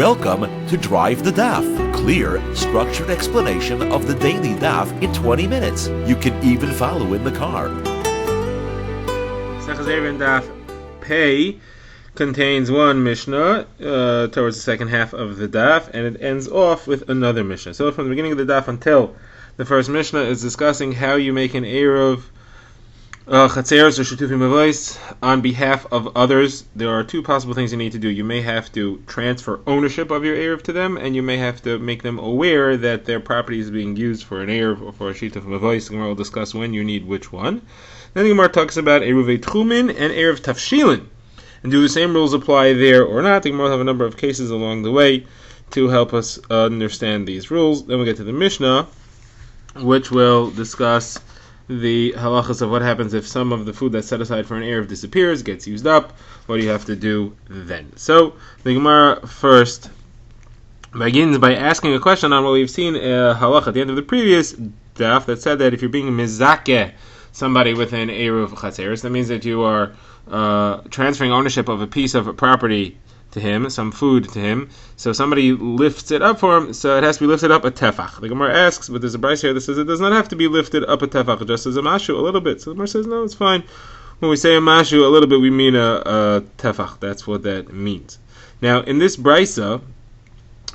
Welcome to Drive the Daf. Clear, structured explanation of the daily Daf in 20 minutes. You can even follow in the car. Eruvin Daf Pei contains one Mishnah towards the second half of the Daf, and it ends off with another Mishnah. So from the beginning of the Daf until the first Mishnah is discussing how you make an Eruv Chatzeros or Shetufim Mavois on behalf of others. There are two possible things you need to do. You may have to transfer ownership of your Eruv to them, and you may have to make them aware that their property is being used for an Eruv or for a Shetufim Mavois. The Gemara will discuss when you need which one. Then the Gemara talks about Eruvei Tchumin and Eruv Tafshilin. And do the same rules apply there or not? The Gemara will have a number of cases along the way to help us understand these rules. Then we'll get to the Mishnah, which will discuss the halachas of what happens if some of the food that's set aside for an Eruv disappears, gets used up. What do you have to do then? So the Gemara first begins by asking a question on what we've seen halach at the end of the previous daf that said that if you're being mizakeh somebody with an Eruv Chatzeros, that means that you are transferring ownership of a piece of property to him, some food to him. So somebody lifts it up for him, so it has to be lifted up a tefach. The Gemara asks, but there's a brayso here that says it does not have to be lifted up a tefach, just as a mashu, a little bit. So the Gemara says, no, it's fine. When we say a mashu, a little bit, we mean a tefach. That's what that means. Now, in this brayso,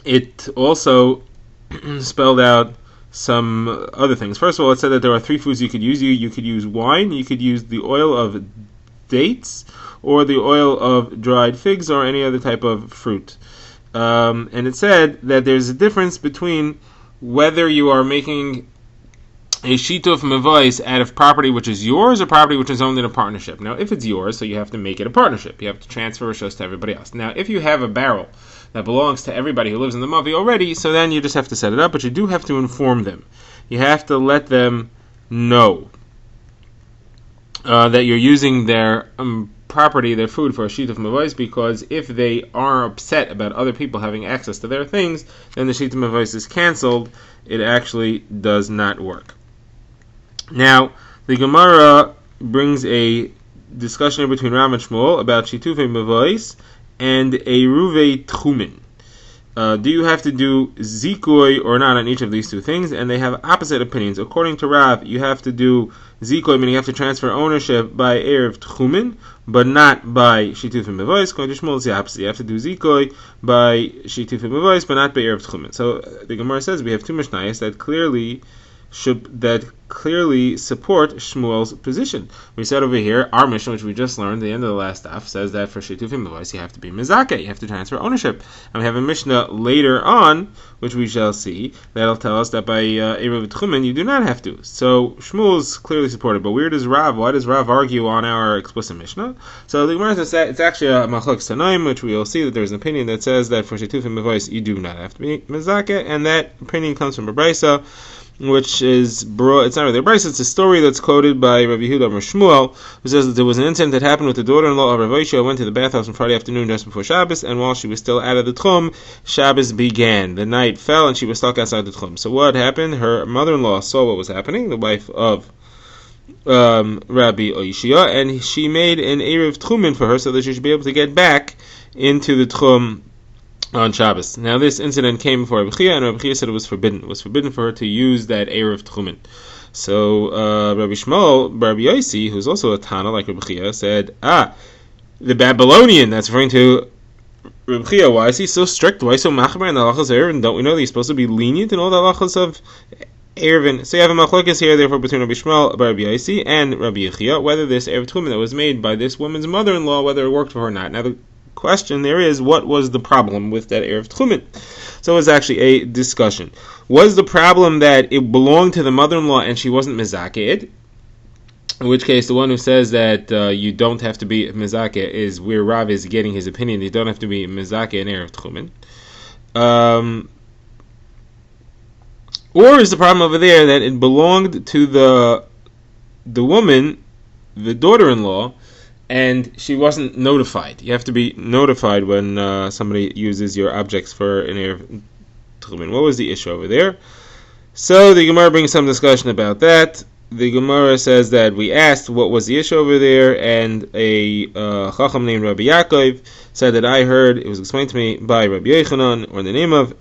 it also spelled out some other things. First of all, it said that there are three foods you could use. You could use wine, you could use the oil of dates, or the oil of dried figs, or any other type of fruit. And it said that there's a difference between whether you are making a shituf mavois out of property which is yours or property which is owned in a partnership. Now, if it's yours, so you have to make it a partnership. You have to transfer rishos to everybody else. Now, if you have a barrel that belongs to everybody who lives in the mavi already, so then you just have to set it up, but you do have to inform them. You have to let them know that you're using their property, their food, for a shituf mavois, because if they are upset about other people having access to their things, then the shituf mavois is cancelled. It actually does not work. Now, the Gemara brings a discussion between Rav and Shmuel about shitufei mavois and eruvei tchumin. Do you have to do zikoi or not on each of these two things? And they have opposite opinions. According to Rav, you have to do zikoi, meaning you have to transfer ownership by eruv tchumin, but not by shitufim mavois. According to Shmuel, it's the opposite. You have to do zikoi by shitufim mavois, but not by eruv tchumin. So the Gemara says we have two mishnayos that clearly support Shmuel's position. We said over here, our Mishnah, which we just learned at the end of the last daf, says that for shitufim mavois you have to be mizakeh, you have to transfer ownership. And we have a Mishnah later on, which we shall see, that'll tell us that by Eruv Tchumin you do not have to. So Shmuel's clearly supported, but where does Rav? Why does Rav argue on our explicit Mishnah? So the Gemara says it's actually a machlokes tanaim, which we will see that there's an opinion that says that for shitufim mavois you do not have to be mizakeh, and that opinion comes from a brayso, which is it's not really a brayso, it's a story that's quoted by Rabbi Yehuda or Shmuel, who says that there was an incident that happened with the daughter-in-law of Rav Oishia, who went to the bathhouse on Friday afternoon just before Shabbos, and while she was still out of the tchum, Shabbos began. The night fell and she was stuck outside the tchum. So what happened? Her mother-in-law saw what was happening, the wife of Rabbi Oishia, and she made an eruv tchumin for her so that she should be able to get back into the tchum on Shabbos. Now, this incident came before Rabbi Chia, and Rabbi Chia said it was forbidden. It was forbidden for her to use that eruv tchumin. So Rabbi Yossi, who's also a Tana like Rabbi Chia, said, the Babylonian, that's referring to Rabbi Chia, why is he so strict? Why so machmer in the halachas of Eruvin? Don't we know that he's supposed to be lenient in all the halachas of Eruvin? So you have a machlokes here, therefore, between Rabbi Shmuel, Rabbi Yossi, and Rabbi Yechia, whether this eruv tchumin that was made by this woman's mother-in-law, whether it worked for her or not. Now, the question there is, what was the problem with that eruv tchumin? So it was actually a discussion. Was the problem that it belonged to the mother-in-law and she wasn't mizakeh? In which case, the one who says that you don't have to be mizakeh is where Rav is getting his opinion. You don't have to be mizakeh in eruv tchumin. Or is the problem over there that it belonged to the woman, the daughter-in-law, and she wasn't notified? You have to be notified when somebody uses your objects for an eruv tchumin. What was the issue over there? So the Gemara brings some discussion about that. the Gemara says that we asked what was the issue over there, and a Chacham named Rabbi Yaakov said that I heard, it was explained to me by Rabbi Yechanan, or in the name of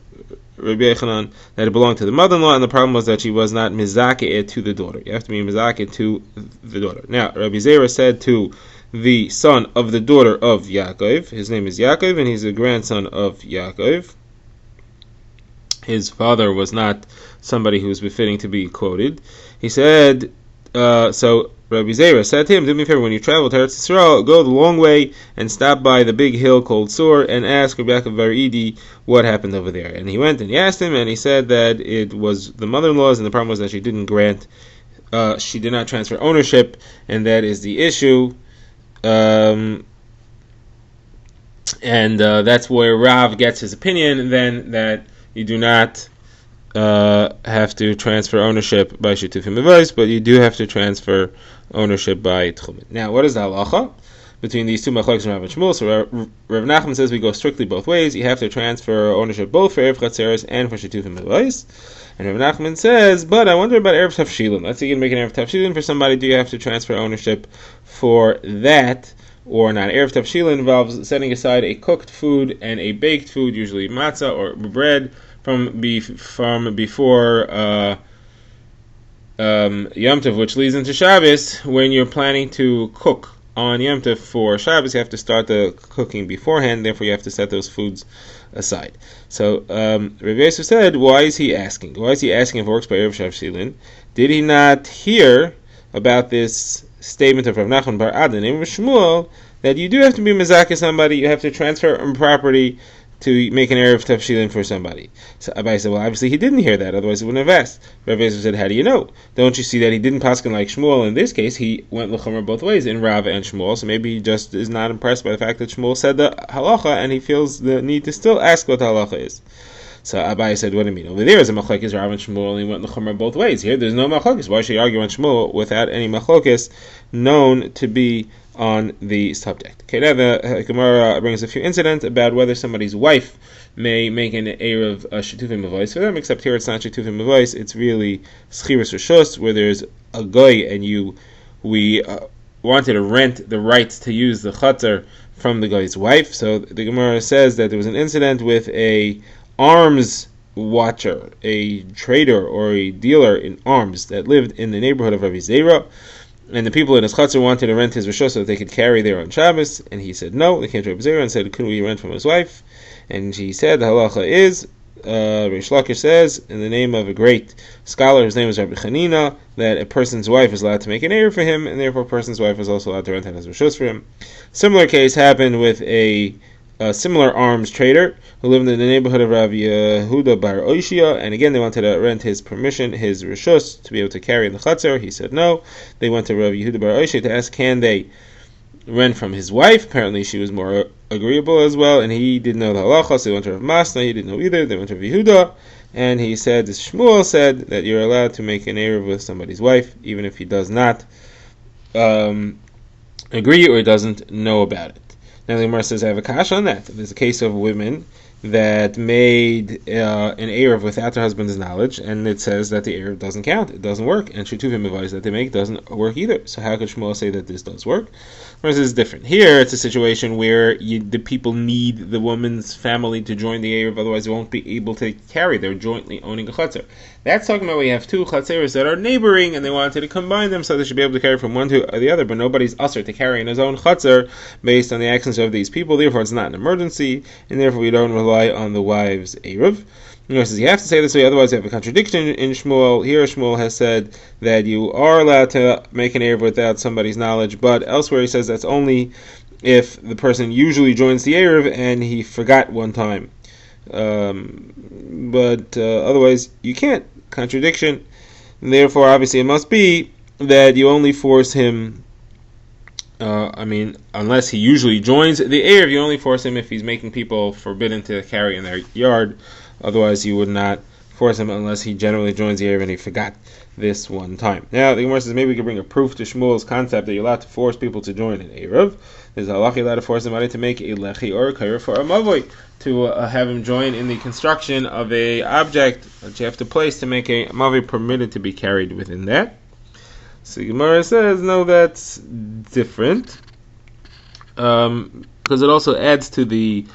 Rabbi Yechanan, that it belonged to the mother-in-law, and the problem was that she was not mizakeh to the daughter. You have to be mizakeh to the daughter. Now, Rabbi Zera said to the son of the daughter of Yaakov, his name is Yaakov, and he's a grandson of Yaakov. His father was not somebody who was befitting to be quoted. He said, so Rabbi Zera said to him, do me a favor, when you travel to Eretz Yisrael, go the long way and stop by the big hill called Sur and ask Rabbi Yaakov Bar Idi what happened over there. And he went and he asked him, and he said that it was the mother-in-law's, and the problem was that she did not transfer ownership, and that is the issue. And that's where Rav gets his opinion, then, that you do not have to transfer ownership by Shitufim Avos, but you do have to transfer ownership by Tchumin. Now, what is the halacha between these two machlokes, Rav and Shmuel? So Rav Nachman says we go strictly both ways. You have to transfer ownership both for Erev Chatzeres and for Shitufim Avos. And Rav Nachman says, but I wonder about Erev Tavshilin. Let's say you can make an Erev Tavshilin for somebody. Do you have to transfer ownership for that or not? Erev Tavshilin involves setting aside a cooked food and a baked food, usually matzah or bread, from before Yom Tov, which leads into Shabbos. When you're planning to cook on Yom Tov for Shabbos, you have to start the cooking beforehand. Therefore, you have to set those foods aside. So Rav Yosef said, why is he asking? Why is he asking if it works by Erev Tavshilin? Did he not hear about this statement of Rav Nachman bar Ad, the name of Shmuel, that you do have to be mezakeh somebody, you have to transfer property to make an Erev Tavshilin for somebody. So Abai said, well, obviously he didn't hear that, otherwise he wouldn't have asked. Rav Yosef said, how do you know? Don't you see that he didn't paskin like Shmuel? In this case, he went l'chomer both ways, in Rav and Shmuel, so maybe he just is not impressed by the fact that Shmuel said the halacha, and he feels the need to still ask what the halacha is. So Abai said, what do you mean? Over there is a machlokes, Rav and Shmuel, and he went l'chomer both ways. Here, there's no machlokes. Why should he argue on Shmuel without any machlokes known to be on the subject? Okay, now the Gemara brings a few incidents about whether somebody's wife may make an Erev Shitufim Avos for them, except here it's not Shitufim Avos, it's really Schiras Rishos, where there's a goy and we wanted to rent the rights to use the Chatzar from the guy's wife. So the Gemara says that there was an incident with a arms watcher, a trader or a dealer in arms that lived in the neighborhood of Rabbi Zera, and the people in his chutzner wanted to rent his rishos so that they could carry there on Shabbos, and he said no. They came to Rabbi Zera and said, couldn't we rent from his wife? And he said, the halacha is, Rish Lakish says, in the name of a great scholar, his name is Rabbi Chanina, that a person's wife is allowed to make an heir for him, and therefore a person's wife is also allowed to rent out his rishos for him. Similar case happened with a similar arms trader who lived in the neighborhood of Rav Yehuda bar Oishia, and again they wanted to rent his permission, his rishus, to be able to carry in the chatzar. He said no. They went to Rav Yehuda bar Oishia to ask, can they rent from his wife? Apparently she was more agreeable as well, and he didn't know the halacha, so they went to Rav Masna. He didn't know either. They went to Rav Yehuda, and he said, this Shmuel said that you're allowed to make an erev with somebody's wife, even if he does not agree or doesn't know about it. Now the Gemara says, I have a kasha on that. There's a case of women that made an erev without their husband's knowledge, and it says that the erev doesn't count, it doesn't work, and Shutuvim advice that they make doesn't work either. So how could Shmuel say that this does work? Whereas it's different. Here it's a situation where the people need the woman's family to join the erev, otherwise they won't be able to carry. They're jointly owning a chatzar. That's talking about we have two chatzeros that are neighboring, and they wanted to combine them so they should be able to carry from one to the other, but nobody's usher to carry in his own chatzar based on the actions of these people. Therefore it's not an emergency, and therefore we don't rely on the wives' erev. You know, says you have to say this way, otherwise you have a contradiction in Shmuel. Here Shmuel has said that you are allowed to make an erev without somebody's knowledge, but elsewhere he says that's only if the person usually joins the erev and he forgot one time. But otherwise you can't. Contradiction. And therefore, obviously, it must be that you only force him. Unless he usually joins the erev, you only force him if he's making people forbidden to carry in their yard. Otherwise, you would not force him unless he generally joins the erev and he forgot this one time. Now, the Gemara says maybe we could bring a proof to Shmuel's concept that you're allowed to force people to join an erev. There's a halacha allowed to force somebody to make a lechi or a kair for a mavoi, to have him join in the construction of a object that you have to place to make a mavoi permitted to be carried within that. So Gemara says, no, that's different, because it also adds to the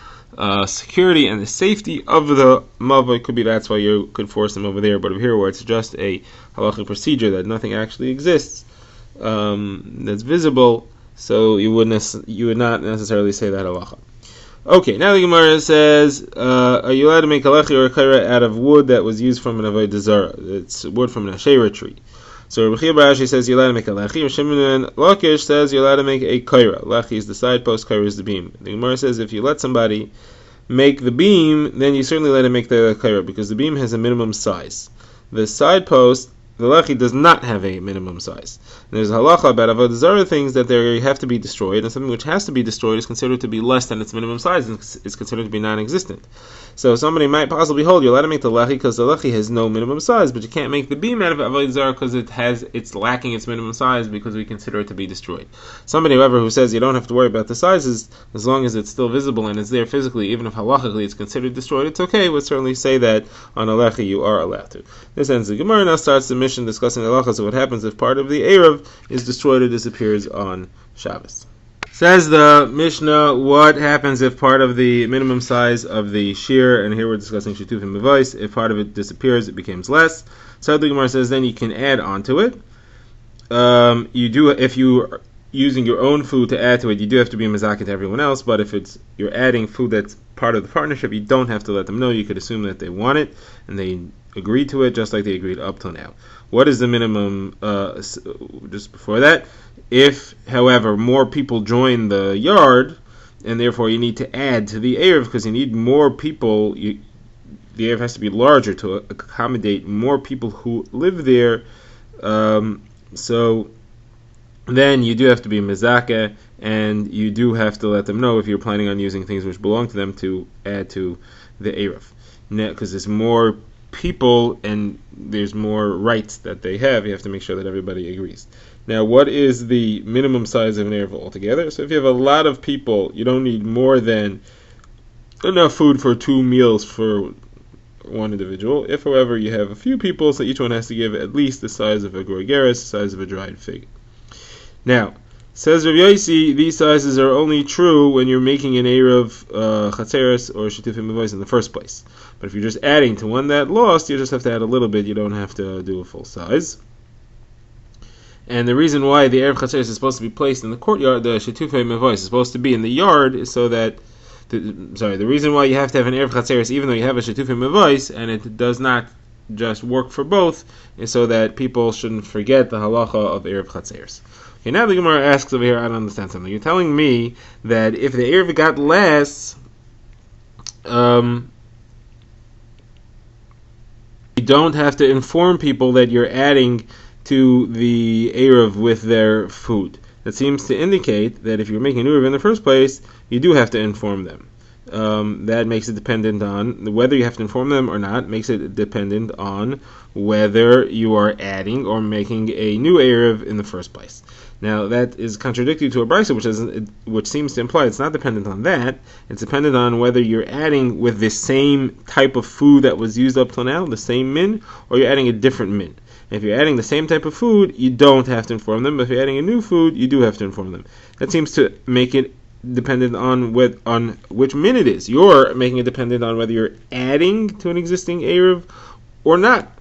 security and the safety of the mava. It could be that's why you could force them over there, but over here where it's just a halachic procedure that nothing actually exists, that's visible, so you would not necessarily say that halacha. Okay, now the Gemara says, are you allowed to make a lechi or a kaira out of wood that was used from an avodah zara? It's wood from an asherah tree. So Rabbi Chia bar Ashi says you're allowed to make a lechi. Rav Shimon Lakish says you're allowed to make a kaira. Lechi is the side post, kaira is the beam. The Gemara says if you let somebody make the beam, then you certainly let him make the kaira, because the beam has a minimum size. The side post, the lechi, does not have a minimum size. And there's a halacha about avodah zara things that they have to be destroyed, and something which has to be destroyed is considered to be less than its minimum size and is considered to be non-existent. So somebody might possibly hold you're allowed to make the lechi because the lechi has no minimum size, but you can't make the beam out of avodah zara because it's lacking its minimum size because we consider it to be destroyed. Somebody, however, who says you don't have to worry about the sizes as long as it's still visible and it's there physically, even if halachically it's considered destroyed, it's okay. Would certainly say that on a lechi you are allowed to. This ends the Gemara. Now starts the mission discussing the halachas of what happens if part of the Eruv is destroyed or disappears on Shabbos. Says the Mishnah, what happens if part of the minimum size of the shear, and here we're discussing Shetufim Mevais, if part of it disappears, it becomes less. So the Gemara says then you can add onto it. You do, if you're using your own food to add to it, you do have to be mezakeh to everyone else, but if you're adding food that's part of the partnership, you don't have to let them know. You could assume that they want it, and they agreed to it, just like they agreed up till now. What is the minimum, just before that? If, however, more people join the yard, and therefore you need to add to the Eruv, because you need more people, the Eruv has to be larger to accommodate more people who live there, so then you do have to be mezakeh, and you do have to let them know if you're planning on using things which belong to them to add to the Eruv. Because there's more people and there's more rights that they have, you have to make sure that everybody agrees. Now, what is the minimum size of an Eruv altogether? So if you have a lot of people, you don't need more than enough food for 2 meals for one individual. If, however, you have a few people, so each one has to give at least the size of a goigeres, the size of a dried fig. Now, says Rav Yosi, these sizes are only true when you're making an Eruv Chatzeres or Shetufim Mevais in the first place. But if you're just adding to one that lost, you just have to add a little bit, you don't have to do a full size. And the reason why the Eruv Chatzeres is supposed to be placed in the courtyard, the Shetufim Mevais is supposed to be in the yard, is so that, the reason why you have to have an Eruv Chatzeres, even though you have a Shetufim Mevais, and it does not just work for both, is so that people shouldn't forget the halacha of Eruv Chatzeres. Okay, now the Gemara asks over here, I don't understand something. You're telling me that if the Eruv got less, you don't have to inform people that you're adding to the Eruv with their food. That seems to indicate that if you're making an Eruv in the first place, you do have to inform them. That makes it dependent on whether you have to inform them or not, makes it dependent on whether you are adding or making a new Eruv in the first place. Now, that is contradictory to a brisa, which seems to imply it's not dependent on that. It's dependent on whether you're adding with the same type of food that was used up till now, the same min, or you're adding a different min. If you're adding the same type of food, you don't have to inform them. But if you're adding a new food, you do have to inform them. That seems to make it dependent on which min it is. You're making it dependent on whether you're adding to an existing Eruv or not.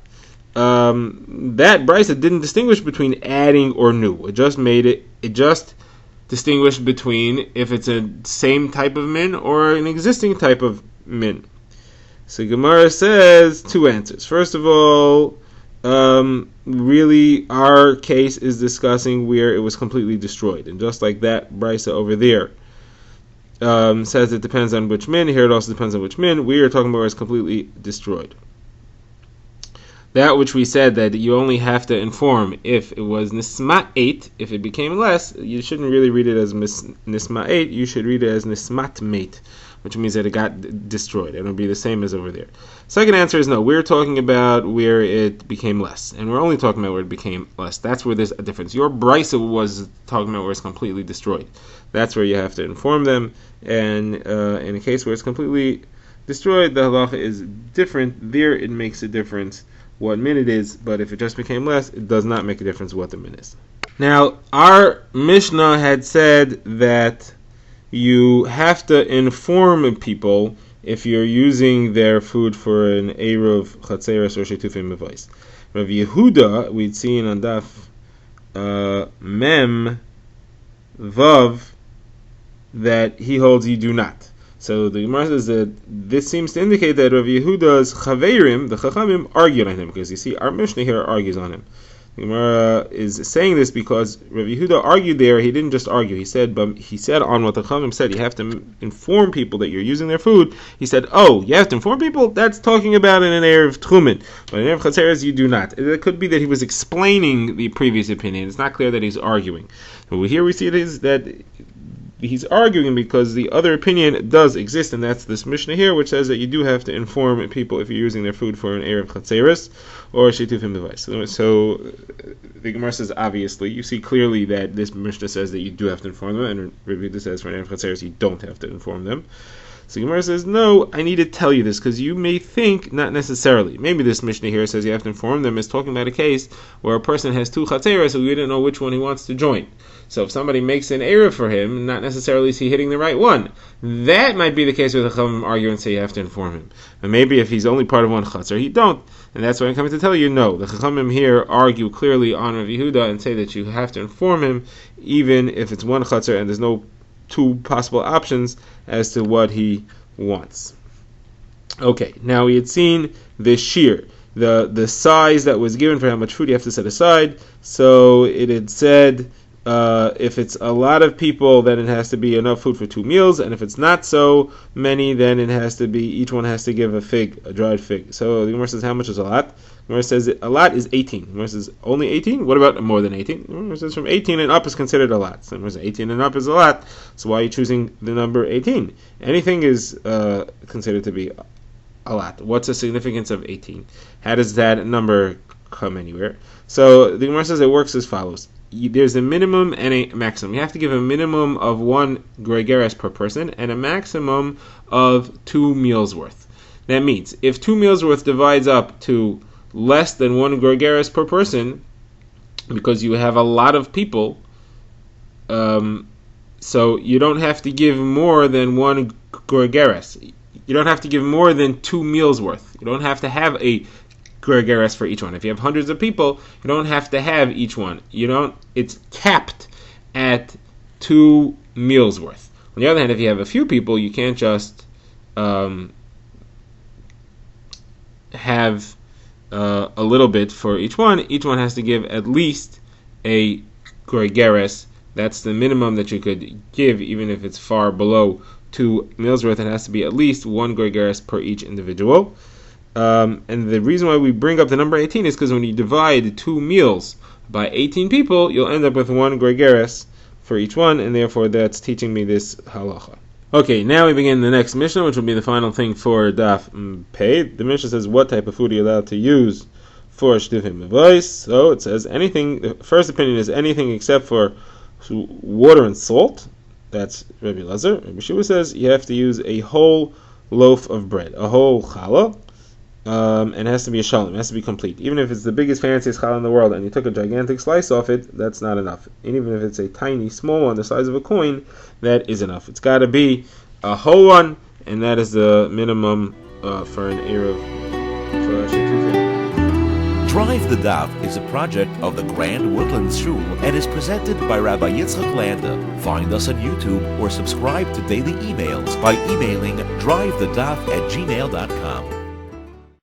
That brisa didn't distinguish between adding or new. It just distinguished between if it's a same type of min or an existing type of min. So Gemara says 2 answers. First of all, really our case is discussing where it was completely destroyed. And just like that brisa over there says it depends on which min, here it also depends on which min. We are talking about where it's completely destroyed. That which we said that you only have to inform if it was nisma'et, if it became less, you shouldn't really read it as nisma'et, you should read it as nismatmate, which means that it got destroyed. It will be the same as over there. Second answer is no. We're talking about where it became less, and we're only talking about where it became less. That's where there's a difference. Your brisa was talking about where it's completely destroyed. That's where you have to inform them, and in a case where it's completely destroyed, the halacha is different. There it makes a difference what min it is, but if it just became less, it does not make a difference what the min is. Now, our Mishnah had said that you have to inform people if you're using their food for an Eruv, Chatzeres, or Shetufim Mevais. Rav Yehuda, we'd seen on Daf Mem Vav, that he holds you do not. So the Gemara says that this seems to indicate that Rav Yehuda's Chaverim, the Chachamim, argued on him, because you see our Mishnah here argues on him. The Gemara is saying this because Rav Yehuda argued there. He didn't just argue. He said on what the Chachamim said, you have to inform people that you're using their food. He said, oh, you have to inform people? That's talking about in an Erev Tchumen. But in Erev Chatzeres, you do not. It could be that he was explaining the previous opinion. It's not clear that he's arguing. But here we see it is that he's arguing because the other opinion does exist, and that's this Mishnah here, which says that you do have to inform people if you're using their food for an Erev Chatzeres or Shetufim device. So the Gemara says, obviously, you see clearly that this Mishnah says that you do have to inform them, and Rabbi Yehuda says for an Erev Chatzeres you don't have to inform them. So Gemara says, no, I need to tell you this, because you may think not necessarily. Maybe this Mishnah here says you have to inform them is talking about a case where a person has two Chatzeres, so we didn't know which one he wants to join. So if somebody makes an error for him, not necessarily is he hitting the right one. That might be the case where the Chachamim argue and say you have to inform him. And maybe if he's only part of one Chatzer, he don't. And that's why I'm coming to tell you, no. The Chachamim here argue clearly on Rav Yehuda and say that you have to inform him, even if it's one Chatzer and there's no two possible options as to what he wants. Okay, now we had seen the shear, the size that was given for how much food you have to set aside. So it had said if it's a lot of people, then it has to be enough food for 2 meals, and if it's not so many, then it has to be, each one has to give a dried fig. So the Gemara says, how much is a lot? The Gemara says a lot is 18. The Gemara says, only 18? What about more than 18? The Gemara says from 18 and up is considered a lot. So the Gemara says 18 and up is a lot, so why are you choosing the number 18? Anything is considered to be a lot. What's the significance of 18? How does that number come anywhere? So the Gemara says it works as follows. There's a minimum and a maximum. You have to give a minimum of 1 gregaris per person and a maximum of 2 meals worth. That means if 2 meals worth divides up to less than 1 gregaris per person, because you have a lot of people, so you don't have to give more than 1 gregaris. You don't have to give more than 2 meals worth. You don't have to have a gregaris for each one. If you have hundreds of people, you don't have to have each one. It's capped at 2 meals worth. On the other hand, if you have a few people, you can't just have a little bit for each one. Each one has to give at least a gregaris. That's the minimum that you could give, even if it's far below 2 meals worth. It has to be at least 1 gregaris per each individual. And the reason why we bring up the number 18 is because when you divide 2 meals by 18 people, you'll end up with 1 gregaris for each one, and therefore that's teaching me this halacha. Okay, now we begin the next Mishnah, which will be the final thing for Daf Pei. The Mishnah says what type of food are you allowed to use for Shtufim Mevais. So it says anything, the first opinion is anything except for water and salt. That's Rabbi Elazar. Rabbi Shua says you have to use a whole loaf of bread, a whole challah. And it has to be a shalom, it has to be complete. Even if it's the biggest, fanciest challah in the world and you took a gigantic slice off it, that's not enough. And even if it's a tiny, small one, the size of a coin, that is enough. It's got to be a whole one, and that is the minimum for an Eruv. Drive the Daf is a project of the Grand Woodlands Shul and is presented by Rabbi Yitzchak Landa. Find us on YouTube or subscribe to daily emails by emailing drivethedaf@gmail.com.